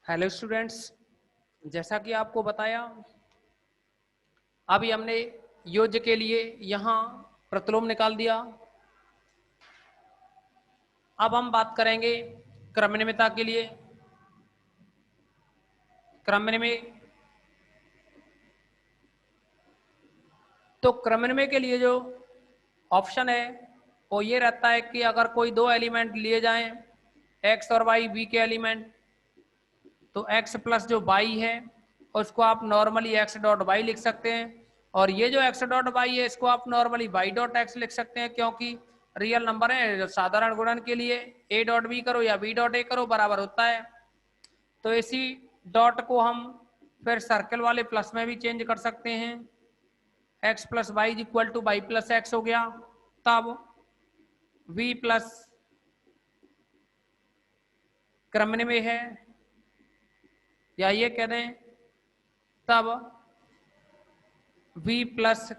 Hello students, जैसा कि आपको बताया अभी हमने योज्य के लिए यहाँ प्रतिलोम निकाल दिया। अब हम बात करेंगे क्रमनियमितता के लिए। क्रमनियम के लिए जो ऑप्शन है वो ये रहता है कि अगर कोई दो एलिमेंट लिए जाएं, एक्स और वाई बी के एलिमेंट, तो x प्लस जो y है उसको आप नॉर्मली x डॉट वाई लिख सकते हैं, और ये जो x डॉट वाई है इसको आप नॉर्मली y डॉट एक्स लिख सकते हैं, क्योंकि रियल नंबर है। साधारण गुणन के लिए a डॉट बी करो या b डॉट ए करो बराबर होता है। तो इसी डॉट को हम फिर सर्कल वाले प्लस में भी चेंज कर सकते हैं। x plus Y is equal to Y plus X हो गया। तब v प्लस क्रमनियम में है, या ये कह दें तब v प्लस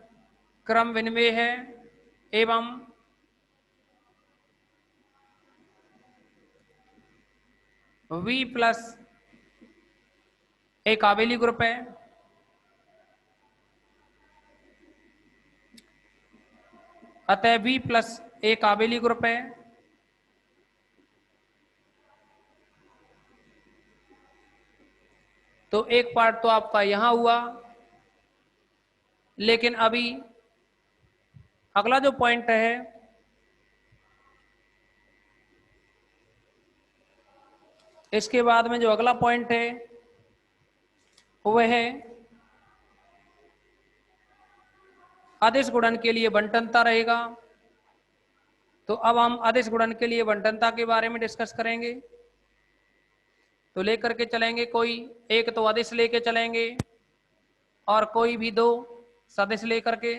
क्रम विनिमय है, एवं v प्लस एक आबेली ग्रुप है। अतः v प्लस एक आबेली ग्रुप है। तो एक पार्ट तो आपका यहां हुआ, लेकिन अभी अगला जो पॉइंट है इसके बाद में जो अगला पॉइंट है वह है अदिश गुणन के लिए बंटनता रहेगा। तो अब हम अदिश गुणन के लिए बंटनता के बारे में डिस्कस करेंगे। तो लेकर के चलेंगे, कोई एक तो अदिश लेके चलेंगे और कोई भी दो सदिश लेकर के।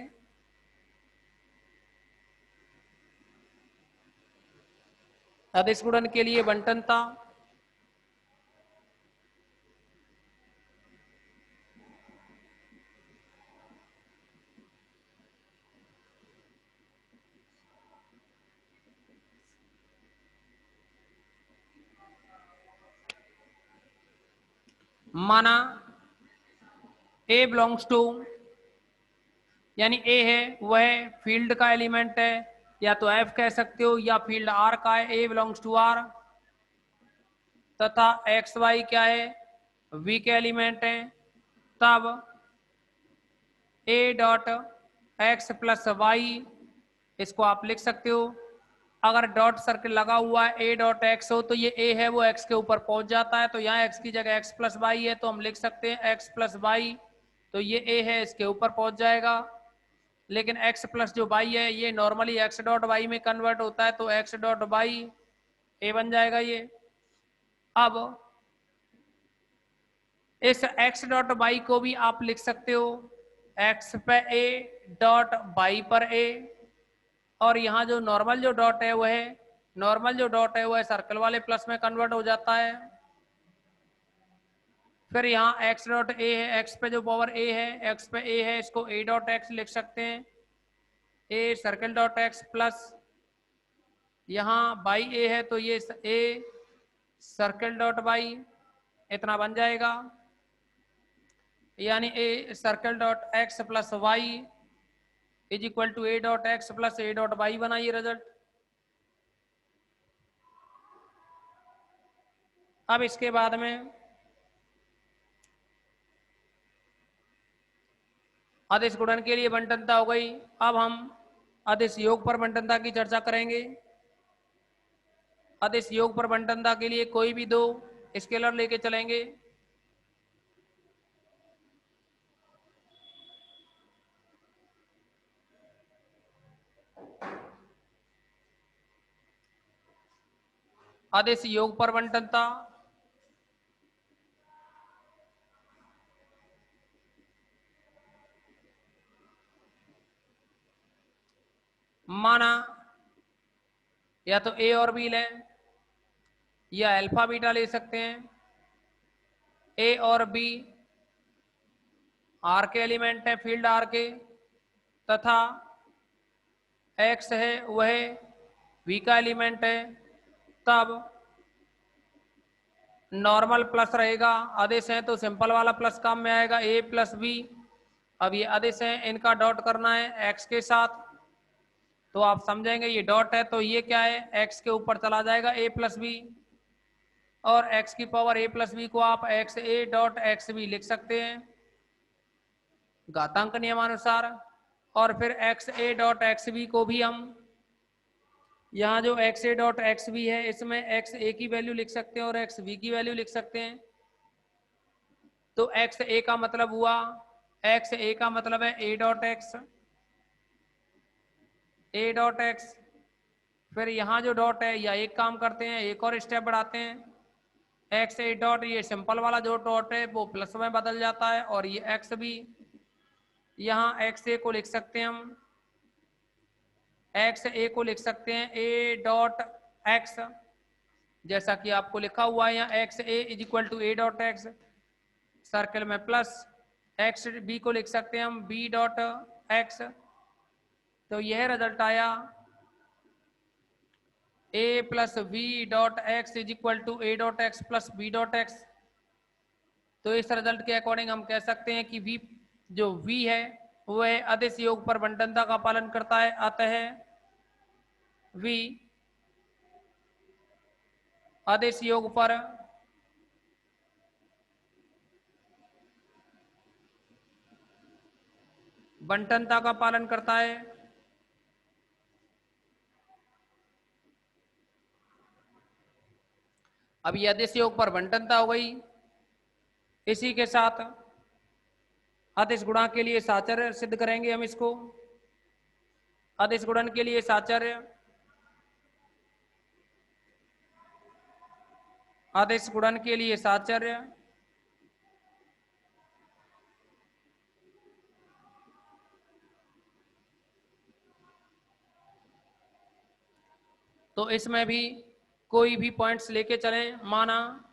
अदिश गुणन के लिए बंटनता माना ए बिलोंग्स टू, यानी ए है वह फील्ड का एलिमेंट है, या तो एफ कह सकते हो या फील्ड आर का है, ए बिलोंग्स टू आर। तथा एक्स वाई क्या है, वी के एलिमेंट है। तब ए डॉट एक्स प्लस वाई इसको आप लिख सकते हो। अगर डॉट सर्कल लगा हुआ है ए डॉट एक्स हो तो ये ए है वो एक्स के ऊपर पहुंच जाता है, तो यहाँ एक्स की जगह एक्स प्लस वाई है तो हम लिख सकते हैं एक्स प्लस वाई। तो ये ए है इसके ऊपर पहुंच जाएगा। लेकिन x प्लस जो y है ये नॉर्मली x डॉट वाई में कन्वर्ट होता है, तो x डॉट वाई ए बन जाएगा ये। अब इस x डॉट वाई को भी आप लिख सकते हो x पे a डॉट y पर a, और यहाँ जो नॉर्मल जो डॉट है वह सर्कल वाले प्लस में कन्वर्ट हो जाता है। फिर यहाँ x डॉट a है, x पे जो पावर a है, x पे a है, इसको a डॉट x लिख सकते हैं, a circle dot x plus यहाँ बाई ए है तो ये ए सर्कल डॉट बाई इतना बन जाएगा, यानी A circle dot X plus Y is equal to A dot X plus A dot Y बना ये रिजल्ट। अब इसके बाद में अदिश गुणन के लिए बंटनता हो गई। अब हम अदिश योग पर बंटनता की चर्चा करेंगे। अदिश योग पर बंटनता के लिए कोई भी दो स्केलर लेके चलेंगे। अदिश योग पर बंटनता माना या तो ए और बी लें या अल्फा बीटा ले सकते हैं। ए और बी आर के एलिमेंट है, फील्ड आर के, तथा एक्स है वह वी का एलिमेंट है। तब नॉर्मल प्लस रहेगा, आदेश है तो सिंपल वाला प्लस काम में आएगा, ए प्लस बी। अब ये आदेश है, इनका डॉट करना है एक्स के साथ, तो आप समझेंगे ये डॉट है तो ये क्या है, एक्स के ऊपर चला जाएगा ए प्लस बी, और एक्स की पावर ए प्लस बी को आप X A dot X B लिख सकते हैं घातांक नियमानुसार। और फिर X A dot X B को भी हम यहाँ जो X A dot X B है इसमें एक्स ए की वैल्यू लिख सकते हैं और एक्स बी की वैल्यू लिख सकते हैं। तो एक्स ए का मतलब हुआ, एक्स ए का मतलब है ए dot x, A dot x. फिर यहाँ जो डॉट है या एक काम करते हैं, एक और स्टेप बढ़ाते हैं, एक्स ए डॉट ये सिंपल वाला जो डॉट है वो प्लस में बदल जाता है, और ये एक्स भी, यहाँ एक्स ए को लिख सकते हैं हम, एक्स ए को लिख सकते हैं ए डॉट एक्स, जैसा कि आपको लिखा हुआ है यहाँ x a is equal to A dot x, circle में प्लस, एक्स बी को लिख सकते हैं हम बी डॉट एक्स। तो यह रिजल्ट आया A plus B dot x is equal to A dot X plus B dot x. तो इस रिजल्ट के अकॉर्डिंग हम कह सकते हैं कि वी जो वी है वह अदिश योग पर बंटनता का पालन करता है, अतः वी अदिश योग पर बंटनता का पालन करता है। अब ये अदिश योग पर बंटनता हो गई, इसी के साथ अदिश गुणा के लिए साचर्य सिद्ध करेंगे हम इसको। अदिश गुणन के लिए साचर्य, अदिश गुणन के लिए साचर्य, तो इसमें भी कोई भी पॉइंट्स लेके चलें, माना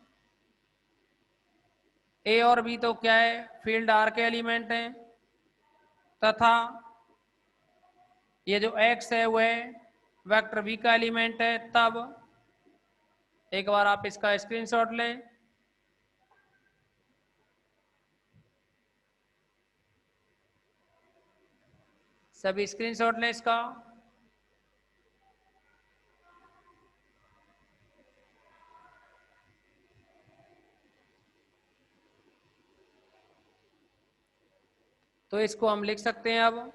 ए और बी तो क्या है, फील्ड आर के एलिमेंट हैं, तथा ये जो एक्स है वह वेक्टर वी का एलिमेंट है, तब एक बार आप इसका स्क्रीनशॉट लें। सभी स्क्रीनशॉट लें इसका। तो इसको हम लिख सकते हैं अब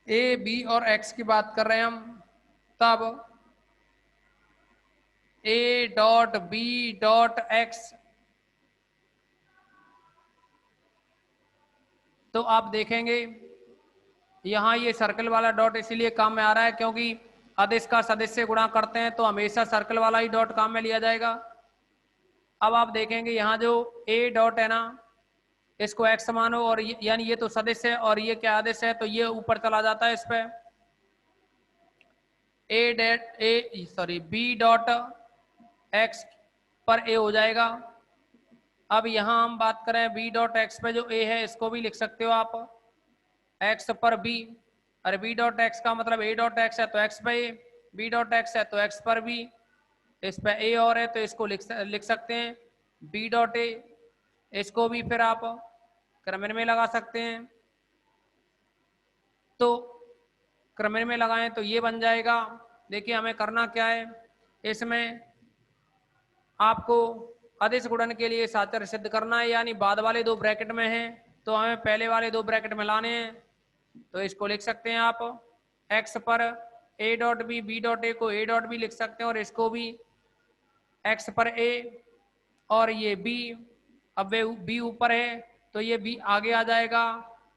ए बी और एक्स की बात कर रहे हैं हम, तब ए डॉट बी डॉट एक्स, तो आप देखेंगे यहाँ ये सर्कल वाला डॉट इसीलिए काम में आ रहा है क्योंकि अदिश का सदिश से गुणा करते हैं तो हमेशा सर्कल वाला ही डॉट काम में लिया जाएगा। अब आप देखेंगे यहाँ जो ए डॉट है ना, इसको एक्स मानो और यानी ये तो सदिश है और ये क्या आदेश है, तो ये ऊपर चला जाता है इस पे, ए डेट ए सॉरी बी डॉट एक्स पर ए हो जाएगा। अब यहाँ हम बात करें बी डॉट एक्स पे जो ए है इसको भी लिख सकते हो आप एक्स पर बी, अरे बी डॉट एक्स का मतलब ए डॉट एक्स है तो एक्स पे ए, बी डॉट एक्स है तो एक्स पर बी, इस पे ए और है तो इसको लिख सकते हैं बी डॉट ए, इसको भी फिर आप क्रमन में लगा सकते हैं। तो क्रमन में लगाएं तो ये बन जाएगा। देखिए हमें करना क्या है, इसमें आपको अदिश गुणन के लिए साचर्य सिद्ध करना है, यानी बाद वाले दो ब्रैकेट में हैं तो हमें पहले वाले दो ब्रैकेट में लाने हैं। तो इसको लिख सकते हैं आप x पर a dot b, b dot a को a डॉट बी लिख सकते हैं और इसको भी x पर a, और ये b, अब वे b ऊपर है तो ये b आगे आ जाएगा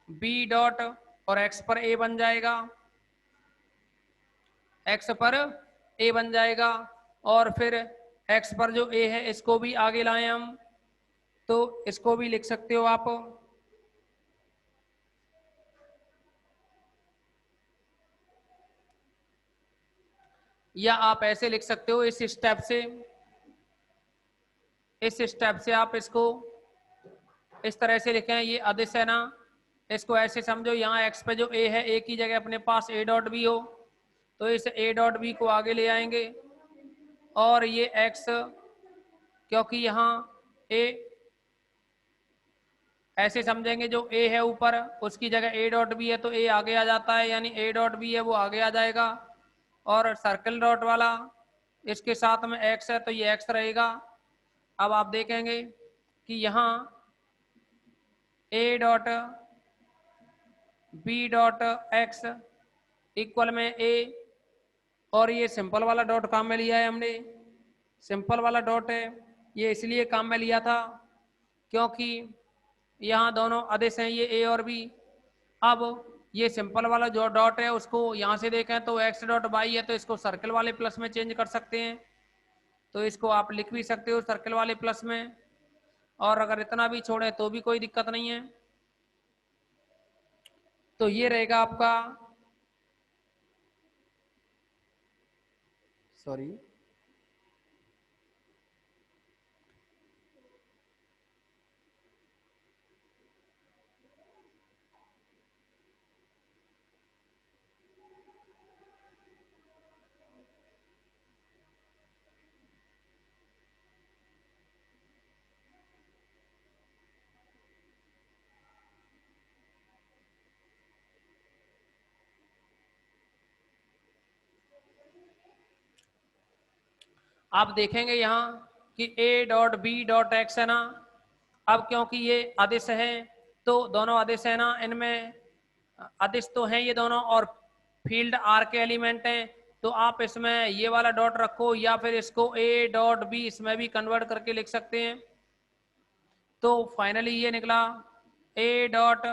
b डॉट और x पर a बन जाएगा, x पर a बन जाएगा। और फिर x पर जो a है इसको भी आगे लाएं हम, तो इसको भी लिख सकते हो आप या आप ऐसे लिख सकते हो इस स्टेप से, इस स्टेप से आप इसको इस तरह से लिखें, ये अदिश है ना, इसको ऐसे समझो, यहाँ एक्स पे जो ए है, ए की जगह अपने पास ए डॉट बी हो, तो इस ए डॉट बी को आगे ले आएंगे, और ये एक्स, क्योंकि यहाँ ए ऐसे समझेंगे, जो ए है ऊपर उसकी जगह ए डॉट बी है तो ए आगे आ जाता है, यानी ए डॉट बी है वो आगे आ जाएगा, और सर्कल डॉट वाला इसके साथ में एक्स है तो ये एक्स रहेगा। अब आप देखेंगे कि यहाँ a dot b dot x equal में ए, और ये सिंपल वाला डॉट काम में लिया है हमने, सिंपल वाला डॉट है ये इसलिए काम में लिया था क्योंकि यहाँ दोनों आदेश हैं, ये ए और बी। अब ये सिंपल वाला जो डॉट है उसको यहाँ से देखें तो एक्स डॉट वाई है, तो इसको सर्कल वाले प्लस में चेंज कर सकते हैं, तो इसको आप लिख भी सकते हो सर्कल वाले प्लस में, और अगर इतना भी छोड़े तो भी कोई दिक्कत नहीं है। तो ये रहेगा आपका, सॉरी, आप देखेंगे यहाँ कि a dot b dot x है ना, अब क्योंकि ये आदेश है तो दोनों आदेश है ना, इनमें आदेश तो हैं ये दोनों, और फील्ड आर के एलिमेंट हैं, तो आप इसमें ये वाला डॉट रखो या फिर इसको ए डॉट बी इसमें भी कन्वर्ट करके लिख सकते हैं। तो फाइनली ये निकला a dot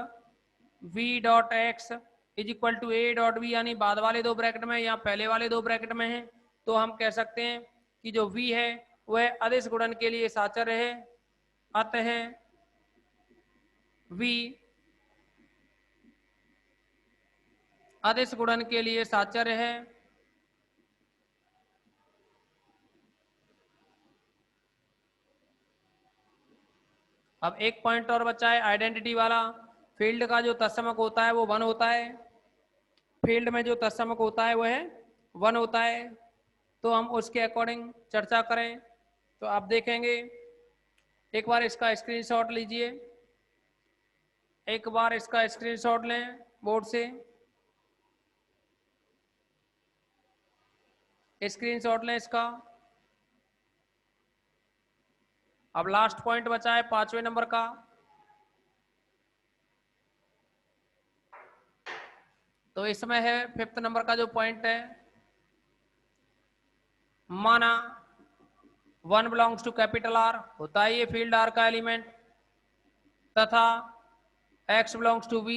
v dot x is equal to A dot b, यानी बाद वाले दो ब्रैकेट में या पहले वाले दो ब्रैकेट में है, तो हम कह सकते हैं कि जो v है वह अदिश गुणन के लिए साचर है, अतः v अदिश गुणन के लिए साचर है। अब एक पॉइंट और बचा है आइडेंटिटी वाला, फील्ड का जो तत्समक होता है वो 1 होता है, फील्ड में जो तत्समक होता है वह 1 होता है, तो हम उसके अकॉर्डिंग चर्चा करें। तो आप देखेंगे, एक बार इसका स्क्रीनशॉट लीजिए, एक बार इसका स्क्रीनशॉट लें बोर्ड से, स्क्रीनशॉट लें इसका। अब लास्ट पॉइंट बचा है 5वें नंबर का, तो इसमें है 5th नंबर का जो पॉइंट है, माना 1 बिलोंग्स टू कैपिटल आर, होता है ये फील्ड आर का एलिमेंट, तथा x बिलोंग्स टू v,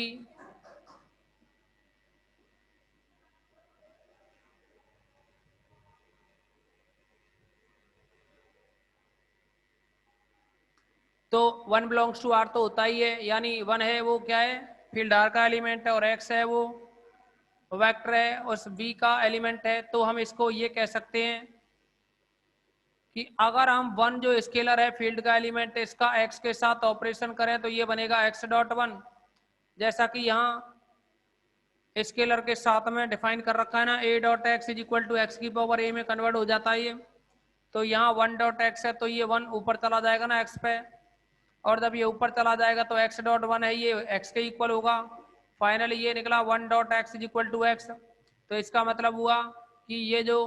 तो 1 बिलोंग्स टू आर तो होता ही है, यानी 1 है वो क्या है, फील्ड आर का एलिमेंट है, और x है वो वेक्टर है उस v का एलिमेंट है, तो हम इसको ये कह सकते हैं कि अगर हम 1 जो स्केलर है फील्ड का एलिमेंट है इसका x के साथ ऑपरेशन करें तो ये बनेगा x डॉट 1, जैसा कि यहाँ स्केलर के साथ में डिफाइन कर रखा है ना, a dot x is equal to x की पावर a में कन्वर्ट हो जाता है ये, तो यहाँ 1 डॉट एक्स है तो ये 1 ऊपर चला जाएगा ना x पे, और जब ये ऊपर चला जाएगा तो x डॉट 1 है ये x के इक्वल होगा। फाइनली ये निकला 1 dot x is equal to x, तो इसका मतलब हुआ कि ये जो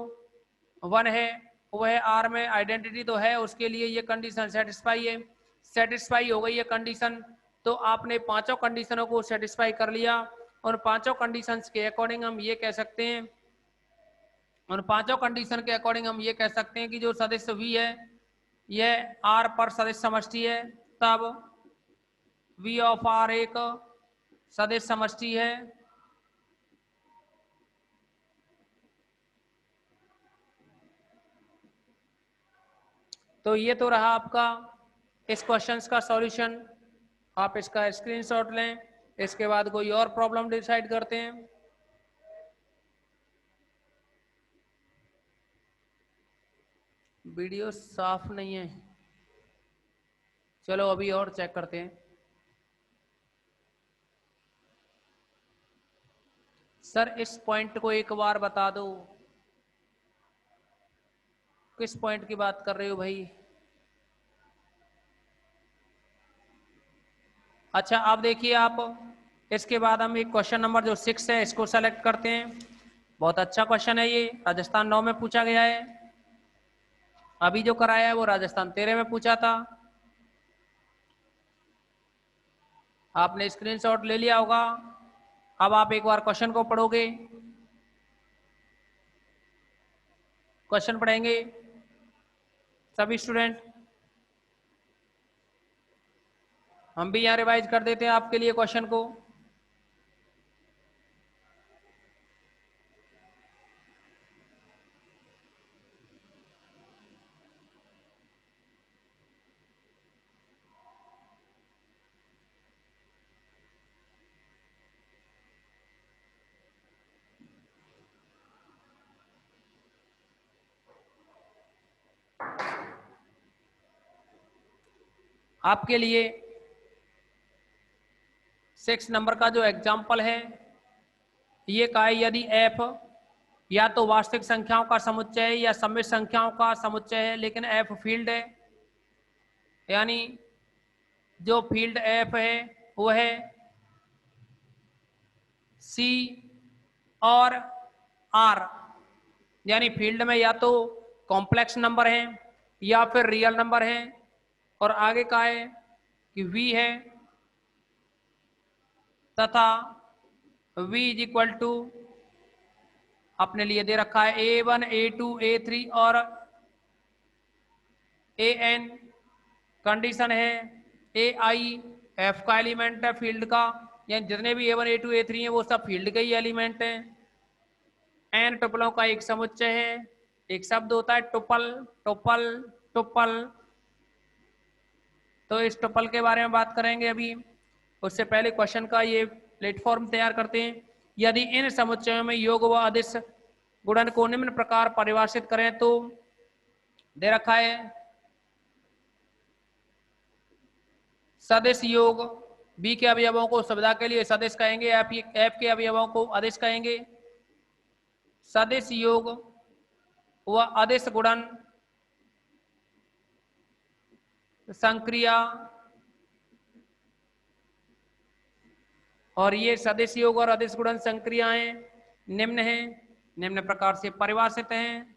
1 है वह आर में आइडेंटिटी तो है, उसके लिए ये कंडीशन सेटिस्फाई है, सेटिस्फाई हो गई ये कंडीशन, तो आपने पांचों कंडीशनों को सेटिस्फाई कर लिया, और पांचों कंडीशंस के अकॉर्डिंग हम ये कह सकते हैं, और पांचों कंडीशन के अकॉर्डिंग हम ये कह सकते हैं कि जो सदिश v है यह r पर सदिश समष्टि है, तब v ऑफ r एक सदिश समष्टि है। तो ये तो रहा आपका इस क्वेश्चंस का सॉल्यूशन, आप इसका स्क्रीनशॉट लें, इसके बाद कोई और प्रॉब्लम डिसाइड करते हैं। वीडियो साफ नहीं है, चलो अभी और चेक करते हैं। सर इस पॉइंट को एक बार बता दो, किस पॉइंट की बात कर रहे हो भाई? अच्छा आप देखिए, आप इसके बाद हम एक क्वेश्चन नंबर जो 6 है इसको सेलेक्ट करते हैं। बहुत अच्छा क्वेश्चन है ये, राजस्थान 9 में पूछा गया है। अभी जो कराया है वो राजस्थान 13 में पूछा था। आपने स्क्रीनशॉट ले लिया होगा। अब आप एक बार क्वेश्चन को पढ़ोगे। क्वेश्चन पढ़ेंगे सभी स्टूडेंट। हम भी यहाँ रिवाइज कर देते हैं आपके लिए क्वेश्चन को। आपके लिए 6 नंबर का जो एग्जाम्पल है ये का है, यदि f या तो वास्तविक संख्याओं का समुच्चय है या सम्मिश्र संख्याओं का समुच्चय है, लेकिन f फील्ड है, यानी जो फील्ड f है वो है C और R, यानी फील्ड में या तो कॉम्प्लेक्स नंबर है या फिर रियल नंबर है। और आगे का है कि V है तथा V इज इक्वल टू अपने लिए दे रखा है A1 A2 A3 और AN। कंडीशन है AI F का एलिमेंट है फील्ड का, यानी जितने भी A1 A2 A3 हैं वो सब फील्ड के ही एलिमेंट हैं। एन टुपलों का एक समुच्चय है। एक शब्द होता है टुपल, टुपल, टुपल। तो इस टुपल के बारे में बात करेंगे अभी। उससे पहले क्वेश्चन का ये प्लेटफॉर्म तैयार करते हैं। यदि इन समुच्चयों में योग व अदिश गुणन को निम्न प्रकार परिभाषित करें तो दे रखा है सदिश योग बी के अवयवों को सुविधा के लिए सदिश कहेंगे, एफ के अवयवों को अदिश कहेंगे। सदिश योग व अदिश गुणन संक्रिया, और ये सदिश योग और अदिश गुणन संक्रियाएं निम्न हैं, निम्न प्रकार से परिभाषित हैं।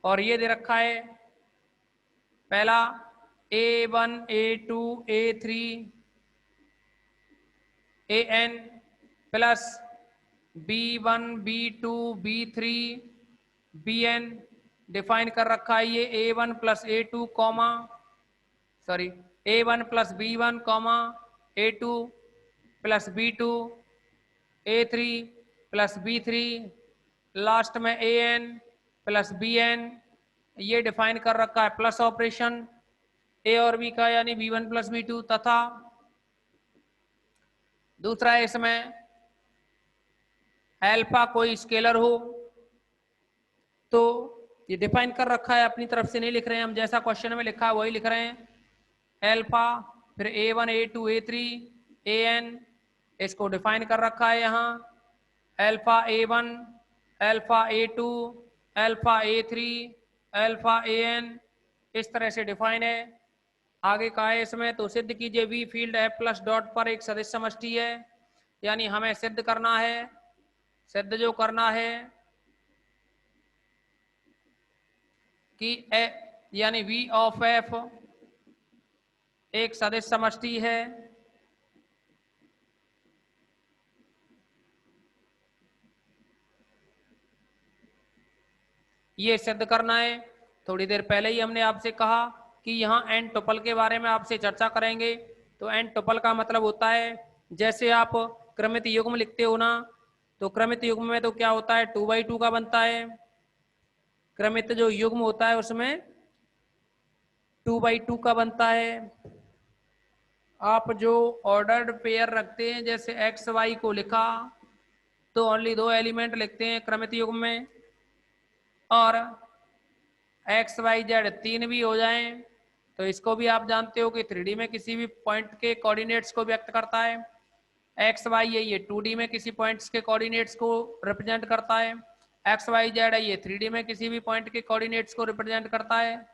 और ये दे रखा है पहला A1 A2 A3 AN plus B1 B2 B3 BN define कर रखा है ये A1 plus A2 comma sorry A1 plus B1 comma A2 plus B2 A3 plus B3 last में AN प्लस BN ये डिफाइन कर रखा है प्लस ऑपरेशन A और B का, यानी B1 प्लस B2। तथा दूसरा है इसमें अल्फा कोई स्केलर हो तो ये डिफाइन कर रखा है, अपनी तरफ से नहीं लिख रहे हैं हम, जैसा क्वेश्चन में लिखा है वही लिख रहे हैं। अल्फा फिर A1 A2 A3 AN इसको डिफाइन कर रखा है यहाँ alpha A1 alpha A2 alpha A3 alpha AN इस तरह से डिफाइन है। आगे का है इसमें तो सिद्ध कीजिए वी फील्ड है प्लस डॉट पर एक सदिश समष्टि है, यानी हमें सिद्ध करना है, सिद्ध जो करना है कि यानी V ऑफ F एक सदिश समष्टि है ये सिद्ध करना है। थोड़ी देर पहले ही हमने आपसे कहा कि यहाँ एन टुपल के बारे में आपसे चर्चा करेंगे। तो एन टुपल का मतलब होता है जैसे आप क्रमित युग्म लिखते हो ना, तो क्रमित युग्म में तो क्या होता है 2x2 का बनता है। क्रमित जो युग्म होता है उसमें 2x2 का बनता है। आप जो ऑर्डर्ड पेयर रखते हैं जैसे एक्स वाई को लिखा तो ओनली 2 एलिमेंट लिखते हैं क्रमित युग्म में, और एक्स वाई जेड 3 भी हो जाएं तो इसको भी आप जानते हो कि 3D में किसी भी पॉइंट के कोऑर्डिनेट्स को व्यक्त करता है। एक्स वाई है ये 2D में किसी पॉइंट्स के कोऑर्डिनेट्स को रिप्रेजेंट करता है, एक्स वाई जेड है ये 3D में किसी भी पॉइंट के कोऑर्डिनेट्स को रिप्रेजेंट करता है।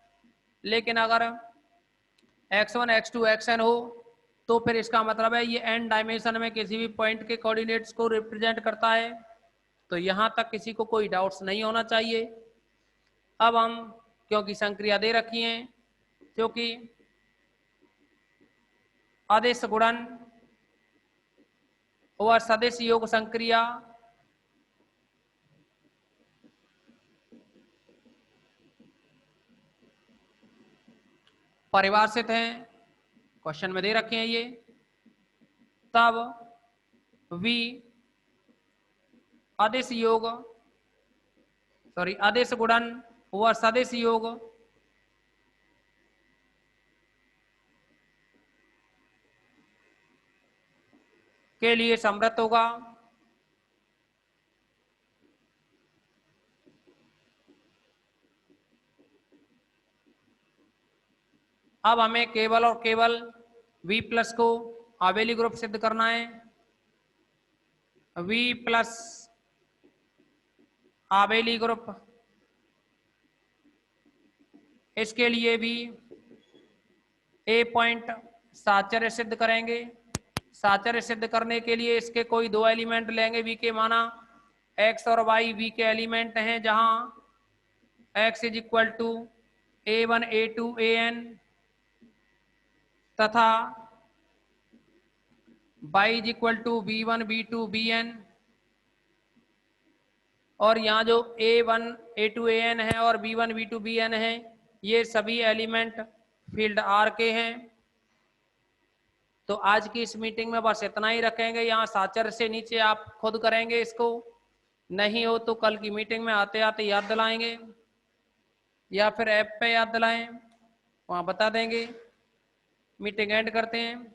लेकिन अगर x1 x2 xn हो तो फिर इसका मतलब है ये n डायमेंशन में किसी भी पॉइंट के कोऑर्डिनेट्स को रिप्रेजेंट करता है। तो यहां तक किसी को कोई डाउट्स नहीं होना चाहिए। अब हम क्योंकि संक्रिया दे रखी हैं, क्योंकि आदेश गुणन और सदिश योग संक्रिया परिभाषित हैं, क्वेश्चन में दे रखे हैं ये, तब v आदेश गुणन व सदिश योग के लिए समृद्ध होगा। अब हमें केवल और केवल v प्लस को आबेली ग्रुप सिद्ध करना है। v प्लस आबेली ग्रुप, इसके लिए भी ए पॉइंट साहचर्य सिद्ध करेंगे। साहचर्य सिद्ध करने के लिए इसके कोई दो एलिमेंट लेंगे v के, माना x और y v के एलिमेंट हैं, जहां x is equal to a1 a2 an तथा y is equal to b1 b2 bn, और यहाँ जो a1 a2 an है और b1 b2 bn है ये सभी एलिमेंट फील्ड R के हैं। तो आज की इस मीटिंग में बस इतना ही रखेंगे। यहाँ साहचर्य से नीचे आप खुद करेंगे इसको, नहीं हो तो कल की मीटिंग में आते आते याद दिलाएंगे या फिर ऐप पे याद दिलाएं, वहाँ बता देंगे। मीटिंग एंड करते हैं।